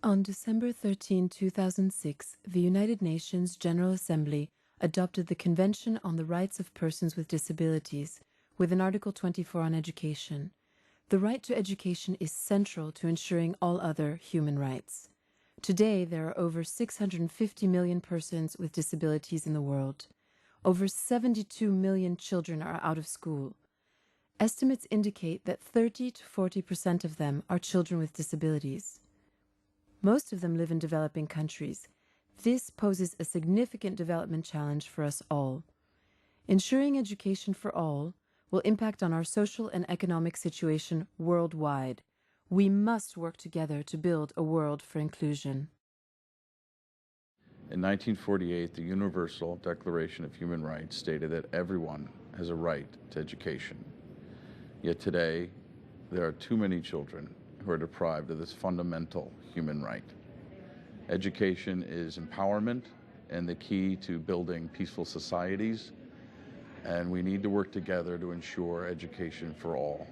On December 13, 2006, the United Nations General Assembly adopted the Convention on the Rights of Persons with Disabilities, with an Article 24 on education. The right to education is central to ensuring all other human rights. Today, there are over 650 million persons with disabilities in the world. Over 72 million children are out of school. Estimates indicate that 30 to 40% of them are children with disabilities. Most of them live in developing countries. This poses a significant development challenge for us all. Ensuring education for all will impact on our social and economic situation worldwide. We must work together to build a world for inclusion. In 1948, the Universal Declaration of Human Rights stated that everyone has a right to education. Yet today, there are too many children who are deprived of this fundamental human right. Education is empowerment and the key to building peaceful societies, and we need to work together to ensure education for all.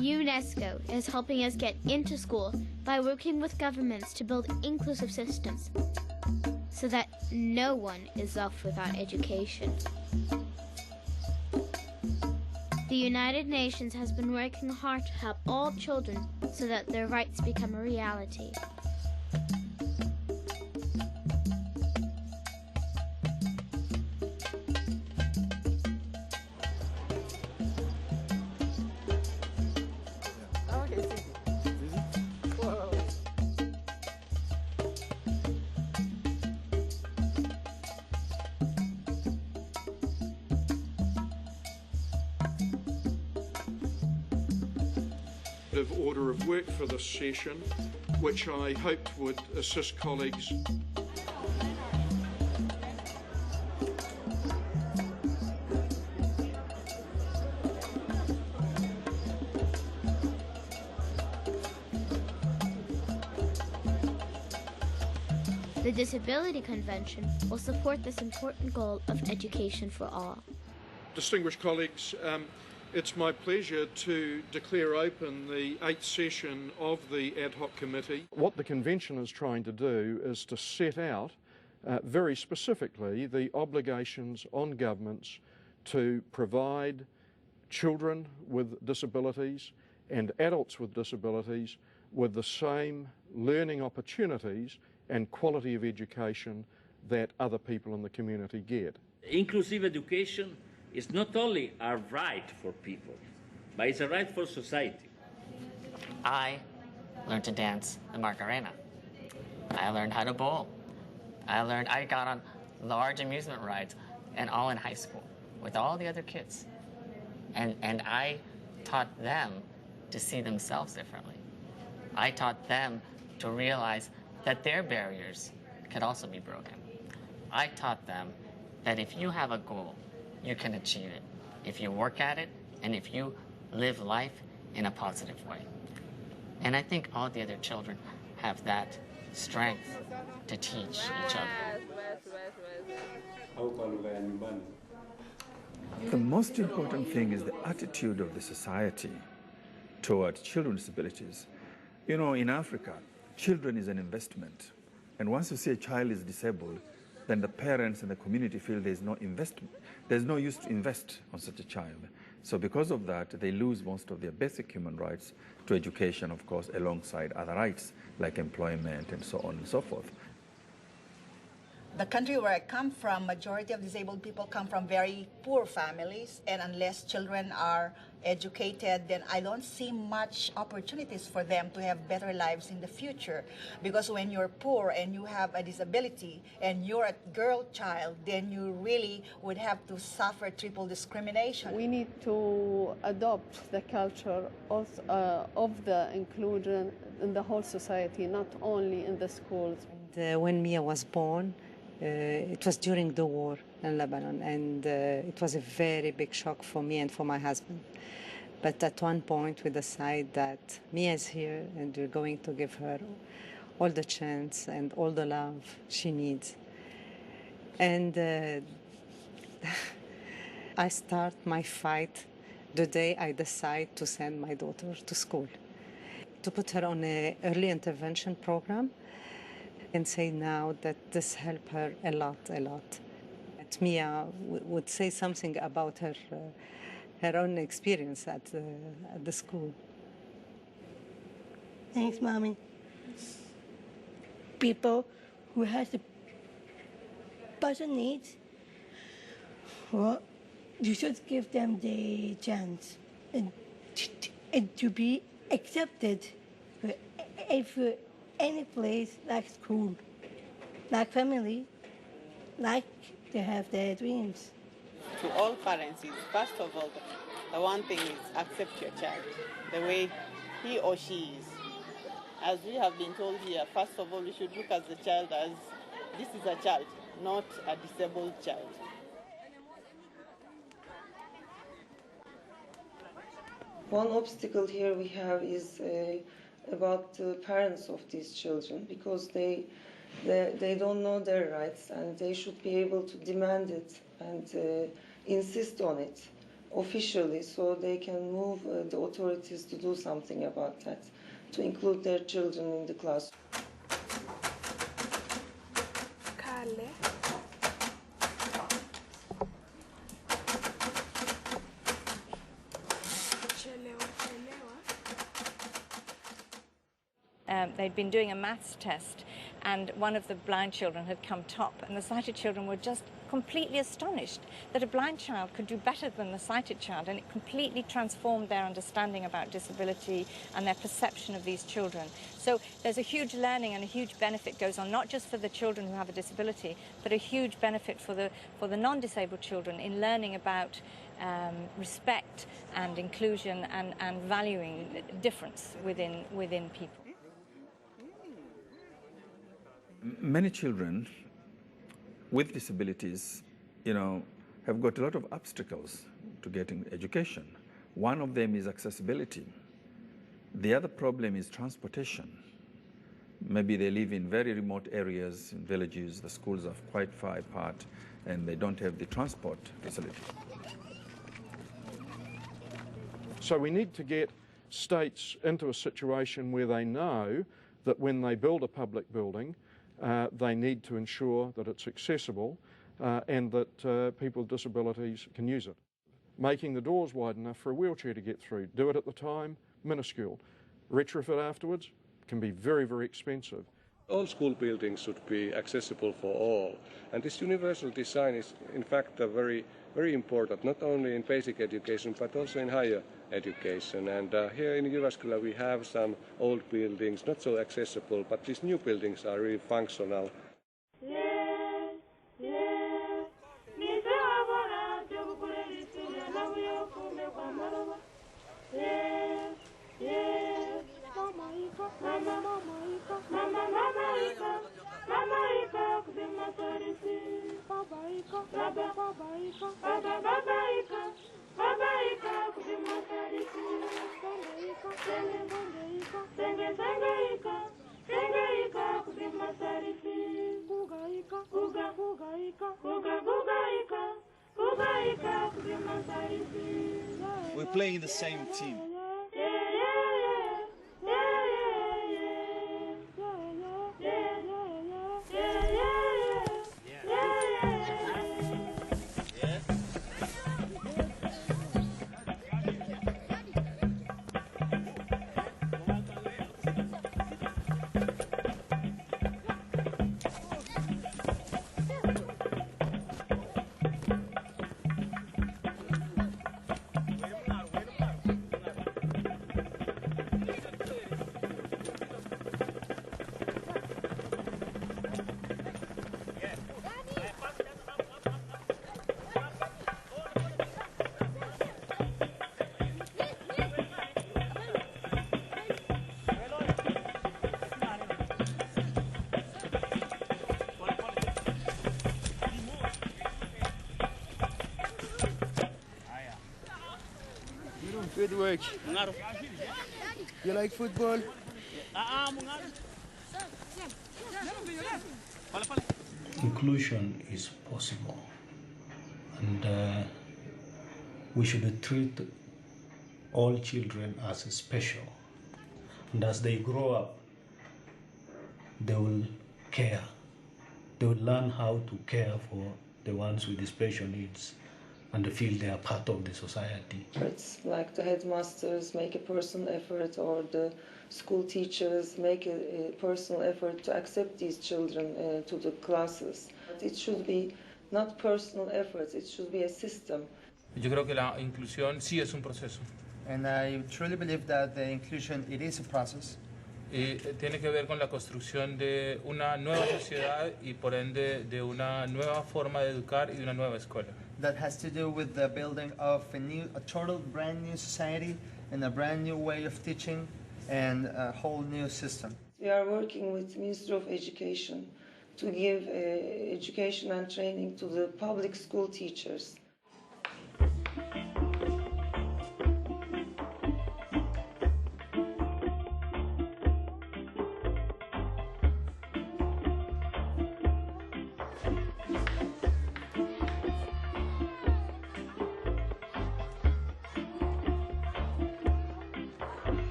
UNESCO is helping us get into school by working with governments to build inclusive systems so that no one is left without education. The United Nations has been working hard to help all children so that their rights become a reality. Order of work for this session, which I hoped would assist colleagues. The Disability Convention will support this important goal of education for all. Distinguished colleagues, it's my pleasure to declare open the 8th session of the Ad Hoc Committee. What the Convention is trying to do is to set out very specifically the obligations on governments to provide children with disabilities and adults with disabilities with the same learning opportunities and quality of education that other people in the community get. Inclusive education is not only a right for people, but it's a right for society. I learned to dance the Macarena. I learned how to bowl. I got on large amusement rides, and all in high school with all the other kids. And I taught them to see themselves differently. I taught them to realize that their barriers could also be broken. I taught them that if you have a goal, you can achieve it if you work at it and if you live life in a positive way. And I think all the other children have that strength to teach each other. The most important thing is the attitude of the society toward children with disabilities. You know, in Africa, children is an investment. And once you see a child is disabled, then the parents and the community feel there's no investment. There's no use to invest on such a child. So because of that, they lose most of their basic human rights to education, of course, alongside other rights like employment and so on and so forth. The country where I come from, majority of disabled people come from very poor families, and unless children are educated, then I don't see much opportunities for them to have better lives in the future. Because when you're poor and you have a disability and you're a girl child, then you really would have to suffer triple discrimination. We need to adopt the culture of the inclusion in the whole society, not only in the schools. And, when Mia was born, it was during the war in Lebanon, and it was a very big shock for me and for my husband. But at one point we decided that Mia is here and we're going to give her all the chance and all the love she needs. And I start my fight the day I decide to send my daughter to school, to put her on an early intervention program, and say now that this helped her a lot. That Mia would say something about her own experience at the school. Thanks, Mommy. People who has the special needs, well, you should give them the chance and to be accepted for any place like school, like family, like to have their dreams. To all parents is, first of all, the one thing is accept your child the way he or she is. As we have been told here, first of all, we should look at the child as this is a child, not a disabled child. One obstacle here we have is about the parents of these children, because they don't know their rights, and they should be able to demand it and insist on it officially, so they can move the authorities to do something about that, to include their children in the class. They'd been doing a maths test, and one of the blind children had come top, and the sighted children were just completely astonished that a blind child could do better than the sighted child, and it completely transformed their understanding about disability and their perception of these children. So there's a huge learning and a huge benefit goes on, not just for the children who have a disability, but a huge benefit for the non-disabled children in learning about respect and inclusion and valuing difference within people. Many children with disabilities, have got a lot of obstacles to getting education. One of them is accessibility. The other problem is transportation. Maybe they live in very remote areas, in villages, the schools are quite far apart, and they don't have the transport facility. So we need to get states into a situation where they know that when they build a public building, they need to ensure that it's accessible and that people with disabilities can use it. Making the doors wide enough for a wheelchair to get through. Do it at the time, minuscule. Retrofit afterwards can be very, very expensive. All school buildings should be accessible for all. And this universal design is in fact very, very important, not only in basic education but also in higher education. And here in Jyväskylä we have some old buildings, not so accessible, but these new buildings are really functional. We're playing in the same team. Good work. You like football? Inclusion is possible, and we should treat all children as special. And as they grow up, they will care. They will learn how to care for the ones with the special needs and feel they are part of the society. It's like the headmasters make a personal effort, or the school teachers make a personal effort to accept these children to the classes. It should be not personal efforts, it should be a system. Yo creo que la inclusión sí es un proceso. And I truly believe that the inclusion, it is a process. Y tiene que ver con la construcción de una nueva sociedad y por ende de una nueva forma de educar y de una nueva escuela. That has to do with the building of a total brand new society and a brand new way of teaching and a whole new system. We are working with the Ministry of Education to give education and training to the public school teachers.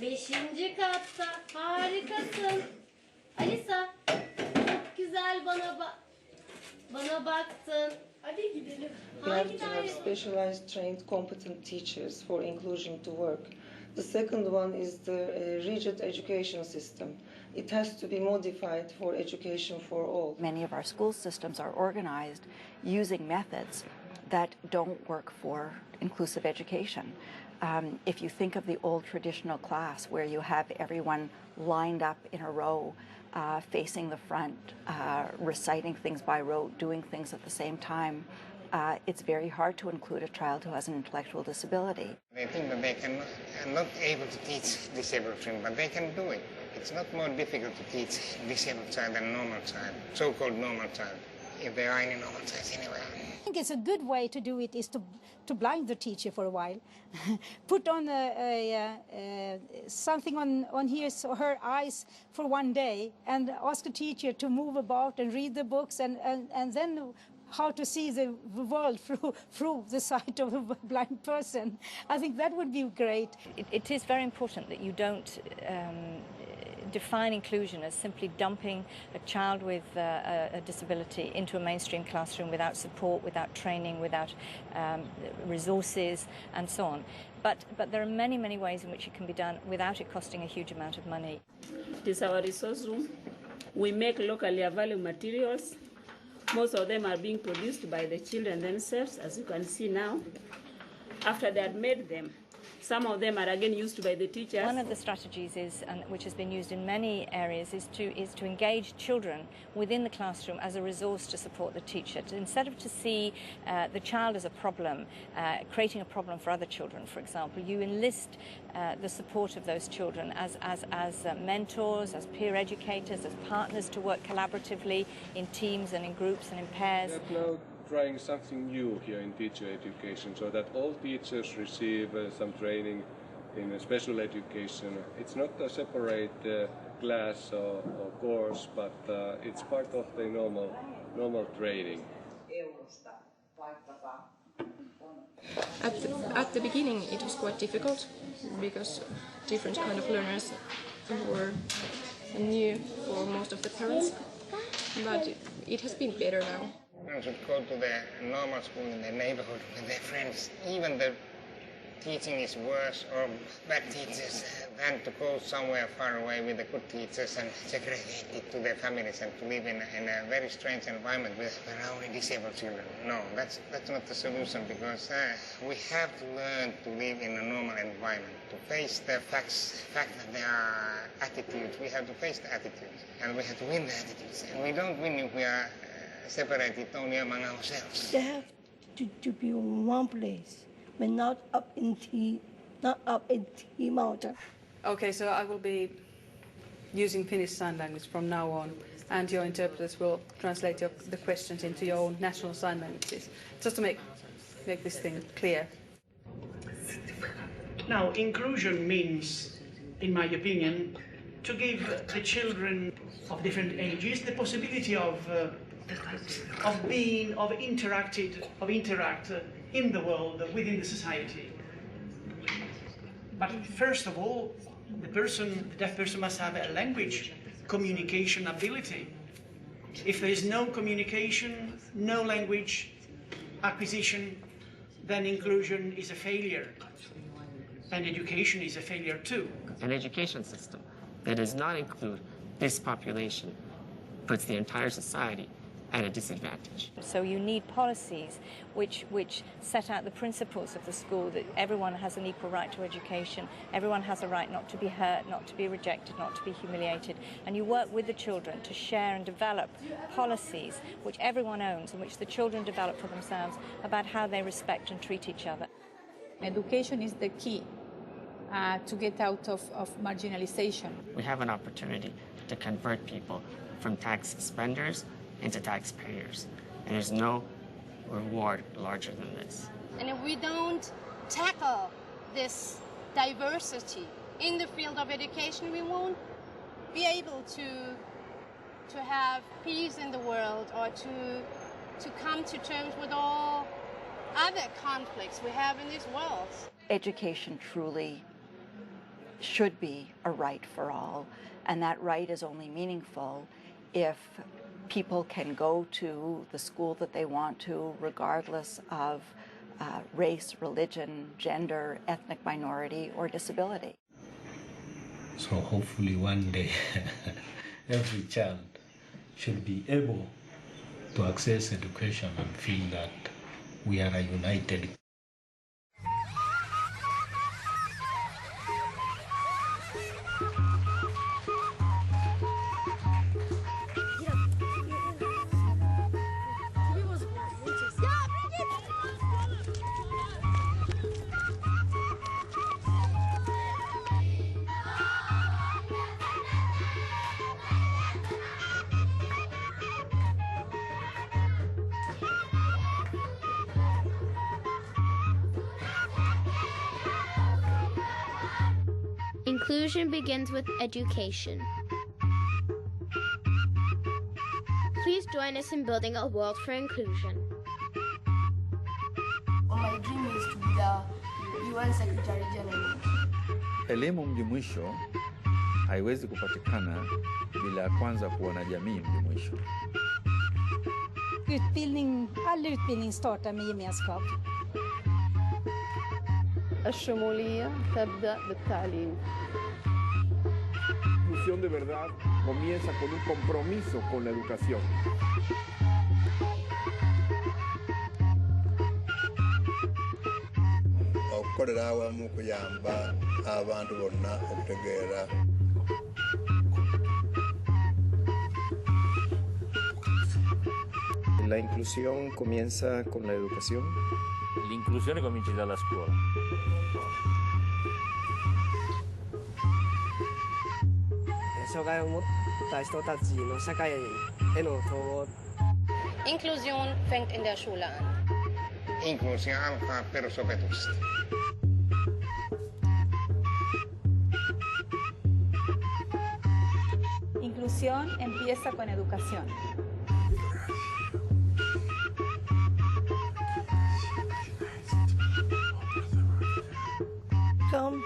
Beşinci katta harikasın. Alisa çok güzel bana baktın. Hadi gidelim. We have to have specialized, trained, competent teachers for inclusion to work. The second one is the rigid education system. It has to be modified for education for all. Many of our school systems are organized using methods that don't work for inclusive education. If you think of the old traditional class where you have everyone lined up in a row, facing the front, reciting things by rote, doing things at the same time, it's very hard to include a child who has an intellectual disability. They think that they are not able to teach disabled children, but they can do it. It's not more difficult to teach disabled child than normal child, so-called normal child, if there are any normal child anywhere. I think it's a good way to do it is to blind the teacher for a while, put on something on his or her eyes for one day, and ask the teacher to move about and read the books, and then how to see the world through the sight of a blind person. I think that would be great. It is very important that you don't define inclusion as simply dumping a child with a disability into a mainstream classroom without support, without training, without resources, and so on. But there are many, many ways in which it can be done without it costing a huge amount of money. It is our resource room. We make locally available materials. Most of them are being produced by the children themselves, as you can see now. After they had made them, some of them are again used by the teachers. One of the strategies is, and which has been used in many areas, is to engage children within the classroom as a resource to support the teacher. Instead of to see the child as a problem, creating a problem for other children, for example, you enlist the support of those children as mentors, as peer educators, as partners to work collaboratively in teams and in groups and in pairs. Trying something new here in teacher education, so that all teachers receive some training in special education. It's not a separate class or course, but it's part of the normal training. At the beginning it was quite difficult because different kind of learners were new for most of the parents, but it has been better now. Children should go to the normal school in their neighborhood with their friends. Even the teaching is worse or bad teachers than to go somewhere far away with the good teachers and segregated to their families and to live in a very strange environment with only disabled children. No, that's not the solution, because we have to learn to live in a normal environment, to face the fact that there are attitudes. We have to face the attitudes, and we have to win the attitudes. And we don't win if we are separated only among ourselves. They have to be in one place, but not up in the mountain. Okay, so I will be using Finnish Sign Language from now on, and your interpreters will translate the questions into your own national sign languages, just to make this thing clear. Now, inclusion means, in my opinion, to give the children of different ages the possibility of interact in the world, within the society. But first of all, the deaf person must have a language communication ability. If there is no communication, no language acquisition, then inclusion is a failure. And education is a failure too. An education system that does not include this population puts the entire society at a disadvantage. So you need policies which set out the principles of the school, that everyone has an equal right to education, everyone has a right not to be hurt, not to be rejected, not to be humiliated, and you work with the children to share and develop policies which everyone owns and which the children develop for themselves about how they respect and treat each other. Education is the key to get out of marginalization. We have an opportunity to convert people from tax spenders into taxpayers, and there's no reward larger than this. And if we don't tackle this diversity in the field of education, we won't be able to have peace in the world, or to come to terms with all other conflicts we have in this world. Education truly should be a right for all, and that right is only meaningful if people can go to the school that they want to, regardless of race, religion, gender, ethnic minority, or disability. So hopefully one day every child should be able to access education and feel that we are a united. Inclusion begins with education. Please join us in building a world for inclusion. My dream is to be the UN Secretary General. Elimu mjumuisho haiwezi kupatikana bila kwanza kuwa na jamii mjumuisho. All utbildning startar med gemenskap. الشمولية تبدأ بالتعليم. La inclusión de verdad comienza con un compromiso con la educación. Okukolera awamu kuyamba abantu bonna okutegeera. La inclusión comienza con la educación. L'inclusione comincia dalla scuola. Inklusion fängt in der Schule an. Inkluusio alkaa perusopetuksesta. Inclusión empieza con educación. Come